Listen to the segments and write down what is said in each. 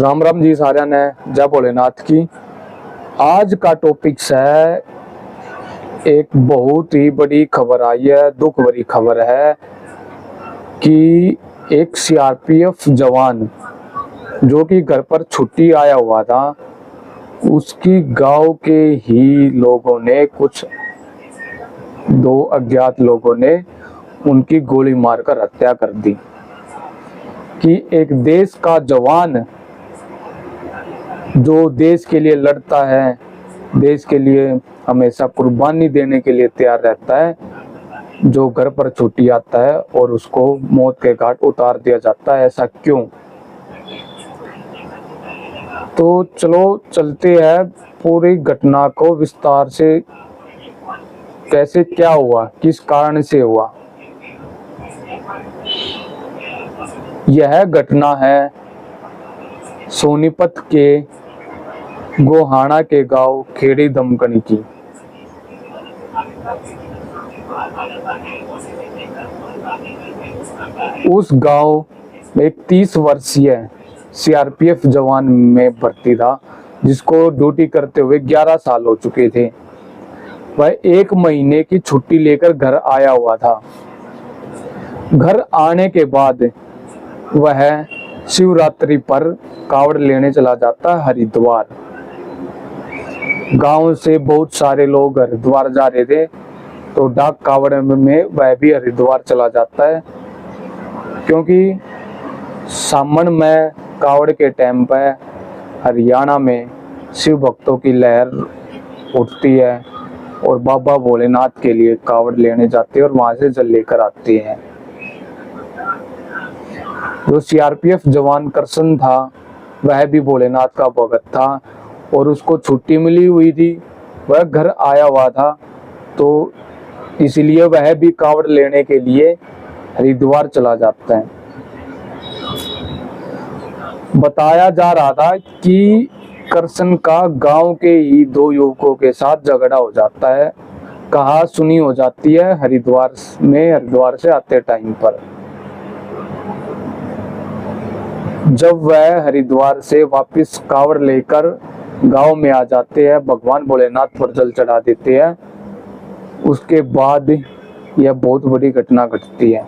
राम राम जी साਰਿਆਂ ने जय भोलेनाथ की। आज का टॉपिक है, एक बहुत ही बड़ी खबर आई है, दुख भरी खबर है कि एक सीआरपीएफ जवान जो कि घर पर छुट्टी आया हुआ था, उसकी गांव के ही लोगों ने, कुछ दो अज्ञात लोगों ने उनकी गोली मारकर हत्या कर दी। कि एक देश का जवान जो देश के लिए लड़ता है, देश के लिए हमेशा कुर्बानी देने के लिए तैयार रहता है, जो घर पर छुट्टी आता है और उसको मौत के घाट उतार दिया जाता है। ऐसा क्यों? तो चलो चलते हैं पूरी घटना को विस्तार से, कैसे क्या हुआ, किस कारण से हुआ। यह घटना है सोनीपत के गोहाना के गांव खेड़ी दमकनी की। उस गांव में एक 30 वर्षीय सीआरपीएफ जवान में भर्ती था, जिसको ड्यूटी करते हुए 11 साल हो चुके थे। वह 1 महीने की छुट्टी लेकर घर आया हुआ था। घर आने के बाद वह शिवरात्रि पर कावड़ लेने चला जाता है हरिद्वार। गांव से बहुत सारे लोग हरिद्वार जा रहे थे, तो डाक कावड़ में वह भी हरिद्वार चला जाता है, क्योंकि सावन में कावड़ के टाइम पर हरियाणा में शिव भक्तों की लहर उठती है और बाबा भोलेनाथ के लिए कावड़ लेने जाते हैं और वहां से जल लेकर आते हैं। जो सीआरपीएफ जवान करसन था, वह भी भोलेनाथ का भगत था और उसको छुट्टी मिली हुई थी, वह घर आया हुआ था, तो इसलिए वह भी कावड़ लेने के लिए हरिद्वार चला जाता है। बताया जा रहा था कि करसन का गांव के ही 2 युवकों के साथ झगड़ा हो जाता है, कहा सुनी हो जाती है हरिद्वार से आते टाइम पर। जब वह हरिद्वार से वापस कावड़ लेकर गांव में आ जाते हैं, भगवान भोलेनाथ पर जल चढ़ा देते हैं, उसके बाद यह बहुत बड़ी घटना घटती है।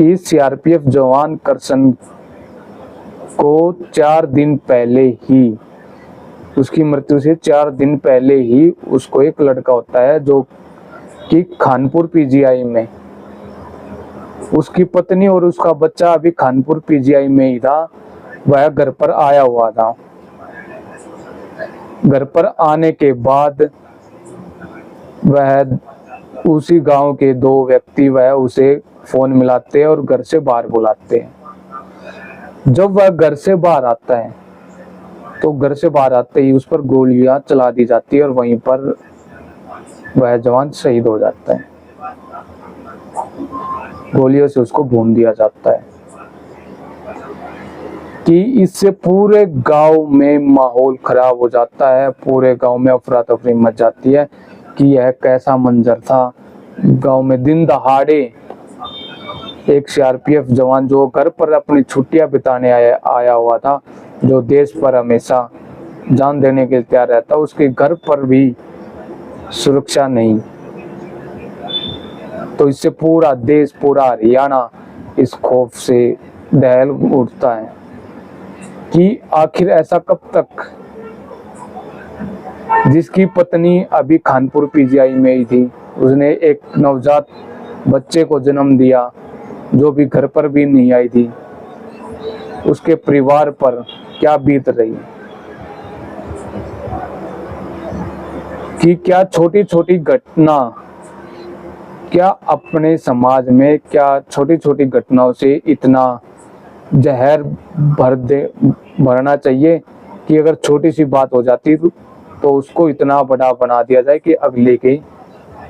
इस सीआरपीएफ जवान करसन को 4 दिन पहले ही, उसकी मृत्यु से 4 दिन पहले ही उसको एक लड़का होता है, जो कि खानपुर पीजीआई में, उसकी पत्नी और उसका बच्चा अभी खानपुर पीजीआई में ही था। वह घर पर आया हुआ था। घर पर आने के बाद वह उसी गांव के 2 व्यक्ति वह उसे फोन मिलाते हैं और घर से बाहर बुलाते हैं। जब वह घर से बाहर आता है, तो घर से बाहर आते ही उस पर गोलियां चला दी जाती है और वहीं पर वह जवान शहीद हो जाता है। गोलियों से उसको भून दिया जाता है। कि इससे पूरे गांव में माहौल खराब हो जाता है, पूरे गांव में अफरा तफरी मच जाती है कि यह कैसा मंजर था। गांव में दिन दहाड़े एक सीआरपीएफ जवान जो घर पर अपनी छुट्टियां बिताने आया हुआ था, जो देश पर हमेशा जान देने के लिए तैयार रहता, उसके घर पर भी सुरक्षा नहीं। तो इससे पूरा देश, पूरा हरियाणा इस खौफ से दहल उठता है कि आखिर ऐसा कब तक। जिसकी पत्नी अभी खानपुर पीजीआई में ही थी, उसने एक नवजात बच्चे को जन्म दिया, जो भी घर पर भी नहीं आई थी, उसके परिवार पर क्या बीत रही। कि क्या छोटी छोटी घटना, क्या अपने समाज में क्या छोटी छोटी घटनाओं से इतना जहर भरना चाहिए कि अगर छोटी सी बात हो जाती तो उसको इतना बड़ा बना दिया जाए कि अगले के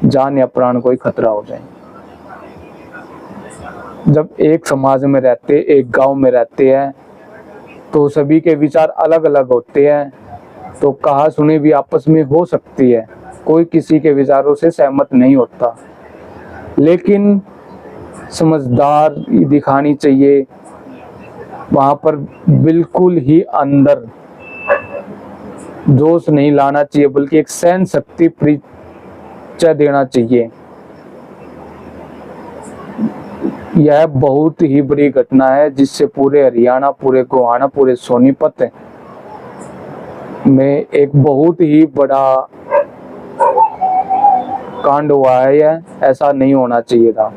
जान या प्राण को ही खतरा हो जाए। जब एक समाज में रहते, एक गांव में रहते हैं, तो सभी के विचार अलग अलग होते हैं, तो कहा सुनी भी आपस में हो सकती है, कोई किसी के विचारों से सहमत नहीं होता। लेकिन समझदार दिखानी चाहिए, वहां पर बिल्कुल ही अंदर जोश नहीं लाना चाहिए, बल्कि एक सहन शक्ति परिचय देना चाहिए। यह बहुत ही बड़ी घटना है जिससे पूरे हरियाणा, पूरे गोहाना, पूरे सोनीपत में एक बहुत ही बड़ा कांड हुआ है। ऐसा नहीं होना चाहिए था।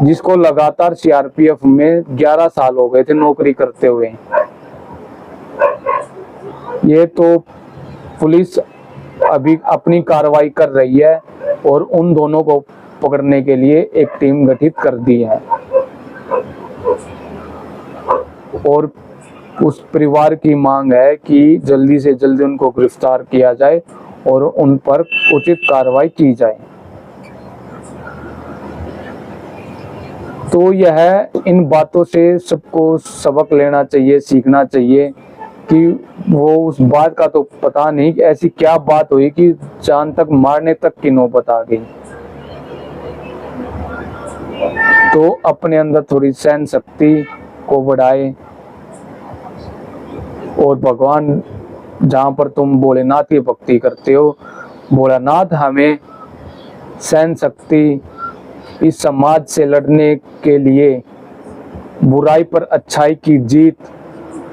जिसको लगातार सीआरपीएफ में 11 साल हो गए थे नौकरी करते हुए। ये तो पुलिस अभी अपनी कार्रवाई कर रही है और उन दोनों को पकड़ने के लिए एक टीम गठित कर दी है और उस परिवार की मांग है कि जल्दी से जल्दी उनको गिरफ्तार किया जाए और उन पर उचित कार्रवाई की जाए। तो यह इन बातों से सबको सबक लेना चाहिए, सीखना चाहिए कि वो उस बात का तो पता नहीं कि ऐसी क्या बात हुई कि जान तक मारने तक की नौबत आ गई। तो अपने अंदर थोड़ी सहन शक्ति को बढ़ाए और भगवान, जहाँ पर तुम भोलेनाथ की भक्ति करते हो, भोलेनाथ हमें सहन शक्ति, इस समाज से लड़ने के लिए, बुराई पर अच्छाई की जीत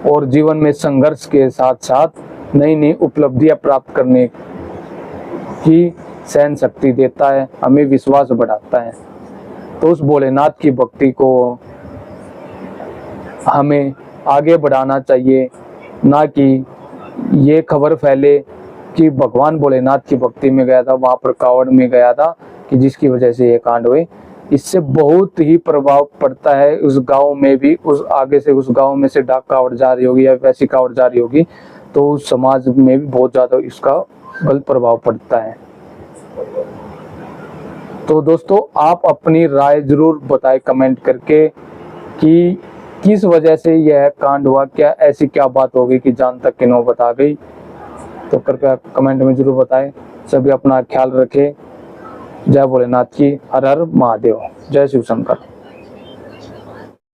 और जीवन में संघर्ष के साथ साथ नई नई उपलब्धियां प्राप्त करने की सहन शक्ति देता है, हमें विश्वास बढ़ाता है। तो उस भोलेनाथ की भक्ति को हमें आगे बढ़ाना चाहिए, ना कि ये खबर फैले कि भगवान भोलेनाथ की भक्ति में गया था, वहां पर कावड़ में गया था, कि जिसकी वजह से ये कांड हुए। इससे बहुत ही प्रभाव पड़ता है उस गांव में भी, उस आगे से उस गांव में से डाक कावड़ जा रही होगी या वैसी कावड़ जा रही होगी, तो उस समाज में भी बहुत ज्यादा इसका गलत प्रभाव पड़ता है। तो दोस्तों, आप अपनी राय जरूर बताएं कमेंट करके कि किस वजह से यह कांड हुआ, क्या ऐसी क्या बात हो गई कि जान तक की नौबत आ गई। तो कृपया कमेंट में जरूर बताएं। सभी अपना ख्याल रखें। जय भोलेनाथ की, हर हर महादेव, जय शिव शंकर।